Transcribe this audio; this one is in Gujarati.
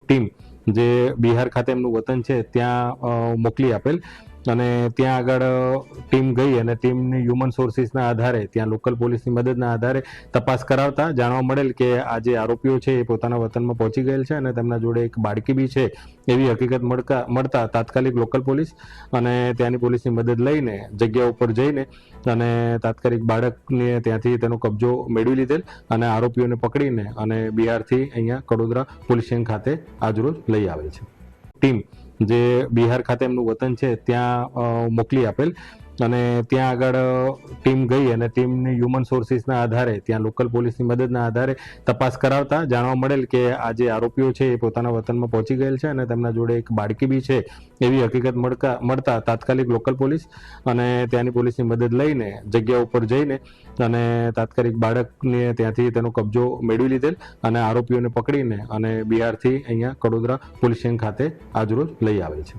ટીમ જે બિહાર ખાતે એમનું વતન છે ત્યાં મોકલી આપેલ અને ત્યાં આગળ ટીમ ગઈ અને ટીમની હ્યુમન સોર્સિસના આધારે ત્યાં લોકલ પોલીસની મદદના આધારે તપાસ કરાવતા જાણવા મળેલ કે આ જે આરોપીઓ છે એ પોતાના વતનમાં પહોંચી ગયેલ છે અને તેમના જોડે એક બાળકી બી છે એવી હકીકત મળતા તાત્કાલિક લોકલ પોલીસ અને ત્યાંની પોલીસની મદદ લઈને જગ્યા ઉપર જઈને અને તાત્કાલિક બાળકને ત્યાંથી તેનો કબજો મેળવી લીધેલ અને આરોપીઓને પકડીને અને બિહારથી અહીંયા કડોદરા પોલીસ સ્ટેશન ખાતે આજરોજ લઈ આવેલ છે. ટીમ જે બિહાર ખાતે એમનું વતન છે ત્યાં મોકલી આપેલ અને ત્યાં આગળ ટીમ ગઈ અને ટીમની હ્યુમન સોર્સિસના આધારે ત્યાં લોકલ પોલીસની મદદના આધારે તપાસ કરાવતા જાણવા મળેલ કે આ જે આરોપીઓ છે એ પોતાના વતનમાં પહોંચી ગયેલ છે અને તેમના જોડે એક બાળકી બી છે એવી હકીકત મળતા તાત્કાલિક લોકલ પોલીસ અને ત્યાંની પોલીસની મદદ લઈને જગ્યા ઉપર જઈને અને તાત્કાલિક બાળકને ત્યાંથી તેનો કબજો મેળવી લીધેલ અને આરોપીઓને પકડીને અને બિહારથી અહીંયા કડોદરા પોલીસ સ્ટેશન ખાતે આજરોજ લઈ આવેલ છે.